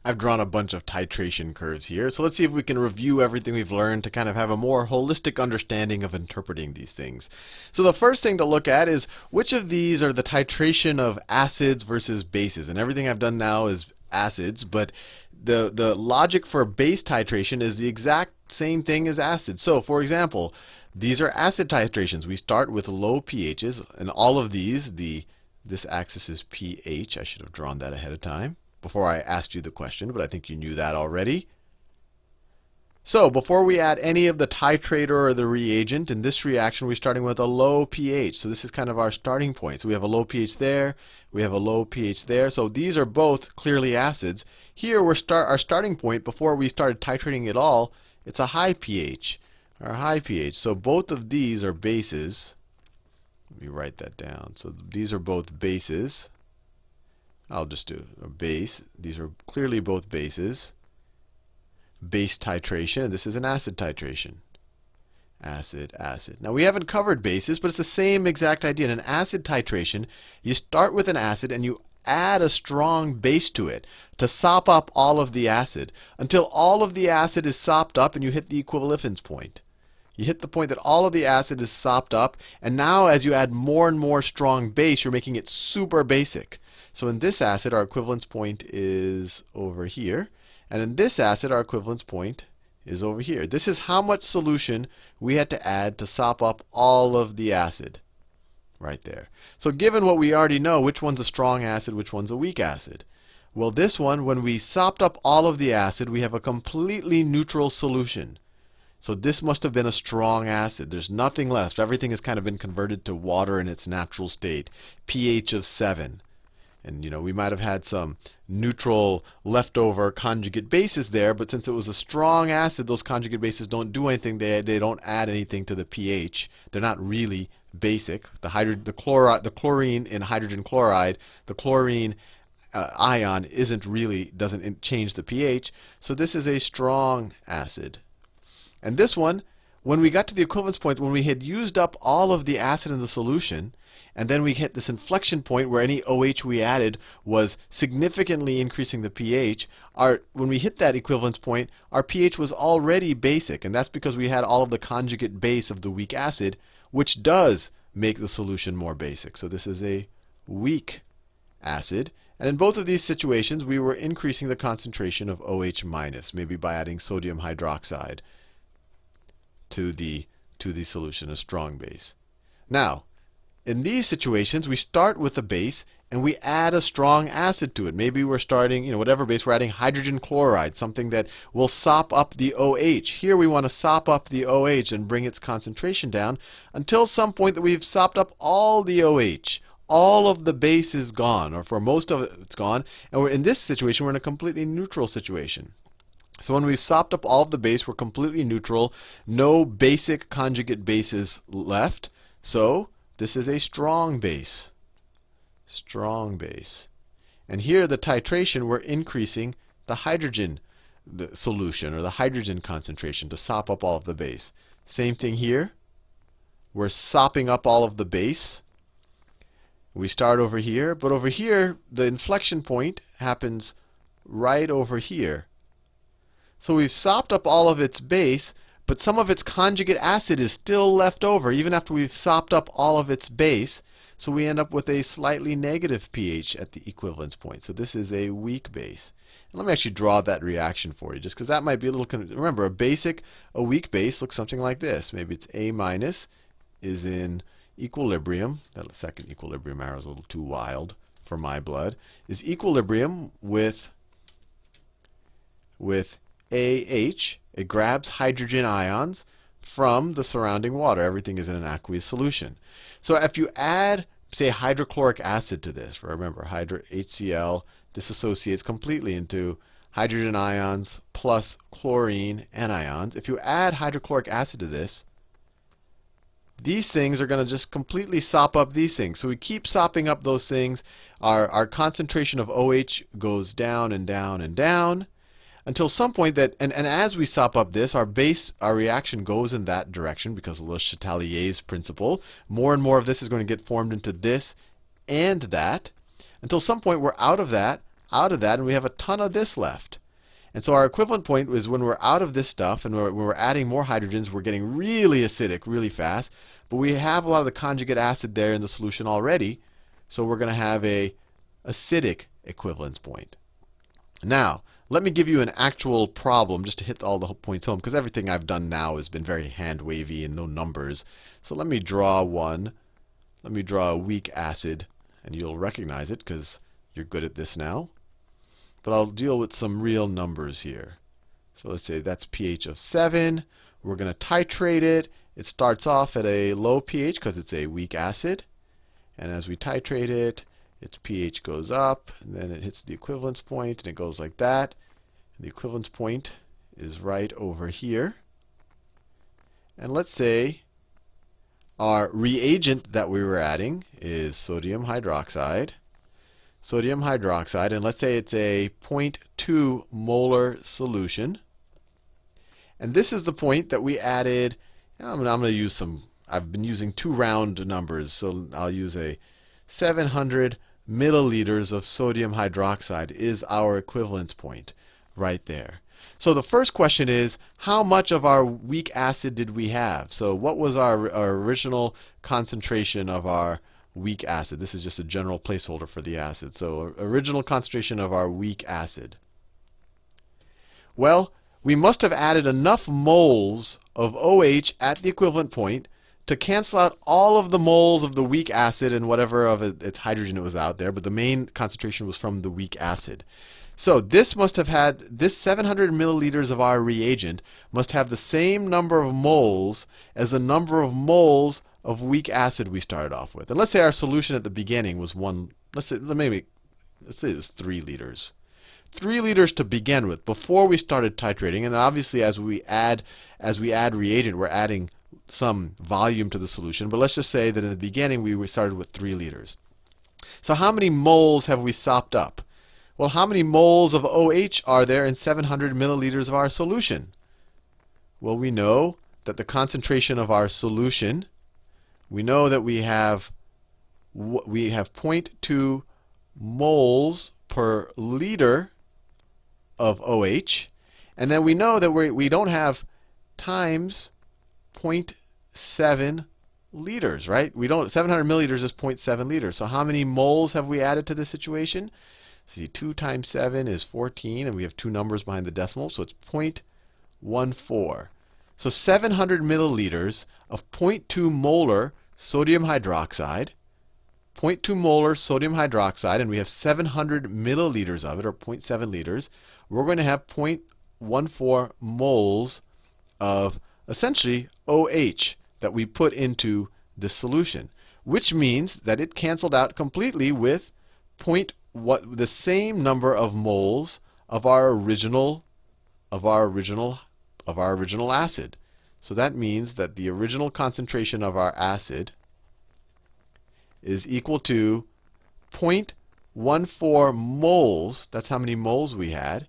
I've drawn a bunch of titration curves here. So let's see if we can review everything we've learned to kind of have a more holistic understanding of interpreting these things. So the first thing to look at is which of these are the titration of acids versus bases. And everything I've done now is acids, but the logic for base titration is the exact same thing as acids. So for example, these are acid titrations. We start with low pHs, and all of these, this axis is pH. I should have drawn that ahead of time before I asked you the question, but I think you knew that already. So before we add any of the titrator or the reagent, in this reaction we're starting with a low pH. So this is kind of our starting point. So we have a low pH there, we have a low pH there. So these are both clearly acids. Here our starting point before we started titrating at all, it's a high pH, or high pH. So both of these are bases. Let me write that down. So these are both bases. I'll just do a base. These are clearly both bases. Base titration. This is an acid titration. Acid, acid. Now we haven't covered bases, but it's the same exact idea. In an acid titration, you start with an acid and you add a strong base to it to sop up all of the acid until all of the acid is sopped up and you hit the equivalence point. You hit the point that all of the acid is sopped up, and now as you add more and more strong base, you're making it super basic. So in this acid, our equivalence point is over here. And in this acid, our equivalence point is over here. This is how much solution we had to add to sop up all of the acid right there. So given what we already know, which one's a strong acid, which one's a weak acid? Well, this one, when we sopped up all of the acid, we have a completely neutral solution. So this must have been a strong acid. There's nothing left. Everything has kind of been converted to water in its natural state, pH of 7. And we might have had some neutral leftover conjugate bases there, but since it was a strong acid, those conjugate bases don't do anything. They don't add anything to the pH. They're not really basic. The chlorine in hydrogen chloride, the chlorine ion doesn't change the pH. So this is a strong acid. And this one, when we got to the equivalence point, when we had used up all of the acid in the solution, and then we hit this inflection point where any OH we added was significantly increasing the pH, when we hit that equivalence point, our pH was already basic. And that's because we had all of the conjugate base of the weak acid, which does make the solution more basic. So this is a weak acid. And in both of these situations, we were increasing the concentration of OH minus, maybe by adding sodium hydroxide to the solution, a strong base. Now, in these situations, we start with a base and we add a strong acid to it. Maybe we're starting, whatever base, we're adding hydrogen chloride, something that will sop up the OH. Here we want to sop up the OH and bring its concentration down until some point that we've sopped up all the OH. All of the base is gone, or for most of it, it's gone. And in this situation, we're in a completely neutral situation. So when we've sopped up all of the base, we're completely neutral. No basic conjugate bases left. So this is a strong base. Strong base. And here, the titration, we're increasing the hydrogen solution, or the hydrogen concentration, to sop up all of the base. Same thing here. We're sopping up all of the base. We start over here, but over here, the inflection point happens right over here. So we've sopped up all of its base, but some of its conjugate acid is still left over, even after we've sopped up all of its base. So we end up with a slightly negative pH at the equivalence point. So this is a weak base. And let me actually draw that reaction for you, just because that might be a little remember, a weak base looks something like this. Maybe it's A minus is in equilibrium. That second equilibrium arrow is a little too wild for my blood. Is equilibrium with AH. It grabs hydrogen ions from the surrounding water. Everything is in an aqueous solution. So if you add, say, hydrochloric acid to this, remember, HCl dissociates completely into hydrogen ions plus chlorine anions. If you add hydrochloric acid to this, these things are going to just completely sop up these things. So we keep sopping up those things. Our concentration of OH goes down and down and down, until some point that, and as we sop up this, our reaction goes in that direction because of Le Chatelier's principle. More and more of this is going to get formed into this and that, until some point we're out of that, out of that, and we have a ton of this left. And so our equivalent point is when we're out of this stuff and when we're adding more hydrogens, we're getting really acidic really fast. But we have a lot of the conjugate acid there in the solution already. So we're going to have a acidic equivalence point. Now, let me give you an actual problem just to hit all the points home, because everything I've done now has been very hand-wavy and no numbers. So let me draw one. Let me draw a weak acid, and you'll recognize it because you're good at this now. But I'll deal with some real numbers here. So let's say that's pH of 7. We're going to titrate it. It starts off at a low pH because it's a weak acid. And as we titrate it, its pH goes up, and then it hits the equivalence point, and it goes like that. And the equivalence point is right over here. And let's say our reagent that we were adding is sodium hydroxide. Sodium hydroxide, and let's say it's a 0.2 molar solution. And this is the point that we added. I'm going to use some, I've been using two round numbers, so I'll use a 700 milliliters of sodium hydroxide is our equivalence point right there. So the first question is, how much of our weak acid did we have? So what was our original concentration of our weak acid? This is just a general placeholder for the acid. So original concentration of our weak acid. Well, we must have added enough moles of OH at the equivalent point to cancel out all of the moles of the weak acid and whatever of its hydrogen it was out there, but the main concentration was from the weak acid. So this must have had, this 700 milliliters of our reagent must have the same number of moles as the number of moles of weak acid we started off with. And let's say our solution at the beginning was let's say it was 3 liters. 3 liters to begin with before we started titrating. And obviously as we add reagent, we're adding some volume to the solution. But let's just say that in the beginning we started with 3 liters. So how many moles have we sopped up? Well, how many moles of OH are there in 700 milliliters of our solution? Well, we know that the concentration of our solution, we know that we have 0.2 moles per liter of OH. And then we know that we don't have times 0.7 liters, right? 700 milliliters is 0.7 liters. So how many moles have we added to this situation? See, 2 times 7 is 14, and we have two numbers behind the decimal, so it's 0.14. So 700 milliliters of 0.2 molar sodium hydroxide, 0.2 molar sodium hydroxide, and we have 700 milliliters of it, or 0.7 liters. We're going to have 0.14 moles of essentially OH that we put into this solution, which means that it canceled out completely with the same number of moles of our original acid. So that means that the original concentration of our acid is equal to 0.14 moles. That's how many moles we had.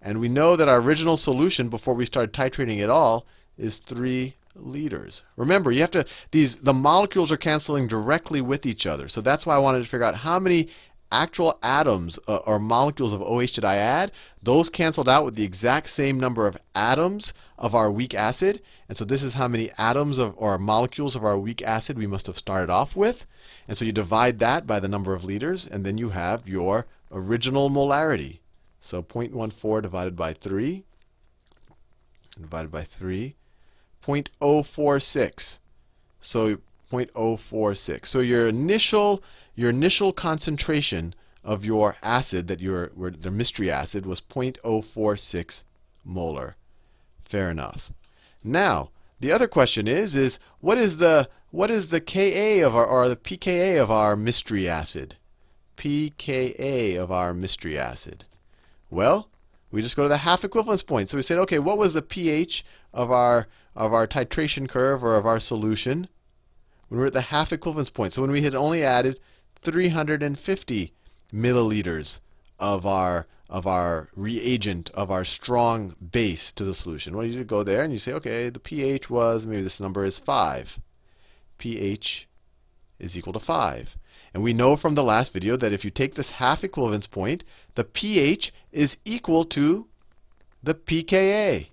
And we know that our original solution before we started titrating it all is 3 liters. Remember, you have to the molecules are canceling directly with each other. So that's why I wanted to figure out how many actual atoms or molecules of OH did I add. Those canceled out with the exact same number of atoms of our weak acid. And so this is how many atoms or molecules of our weak acid we must have started off with. And so you divide that by the number of liters, and then you have your original molarity. So 0.14 divided by 3, 0.046. So 0.046. So your initial concentration of your acid, the mystery acid, was 0.046 molar. Fair enough. Now, the other question is what is the Ka of or the pKa of our mystery acid? pKa of our mystery acid. Well, we just go to the half equivalence point. So we said, okay, what was the pH of our titration curve or of our solution when we're at the half equivalence point? So when we had only added 350 milliliters of our reagent, of our strong base to the solution. Well, you go there and you say, okay, the pH was, maybe this number is 5. pH is equal to 5. And we know from the last video that if you take this half equivalence point, the pH is equal to the pKa,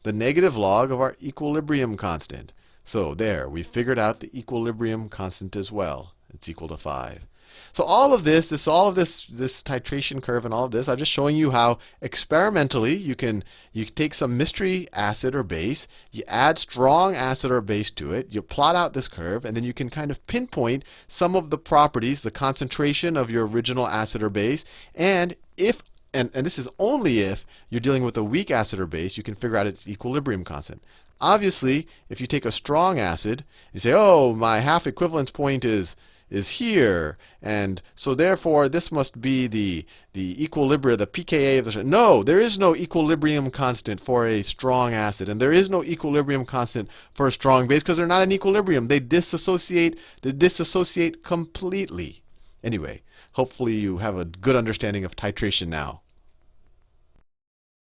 the negative log of our equilibrium constant. So there, we figured out the equilibrium constant as well. It's equal to 5. So all of this titration curve and all of this, I'm just showing you how experimentally you take some mystery acid or base, you add strong acid or base to it, you plot out this curve, and then you can kind of pinpoint some of the properties, the concentration of your original acid or base, and if and this is only if you're dealing with a weak acid or base, you can figure out its equilibrium constant. Obviously, if you take a strong acid, you say, oh, my half equivalence point is here, and so therefore this must be the equilibrium, the pKa of the. No, there is no equilibrium constant for a strong acid, and there is no equilibrium constant for a strong base because they're not in equilibrium. They dissociate. They dissociate completely. Anyway, hopefully you have a good understanding of titration now.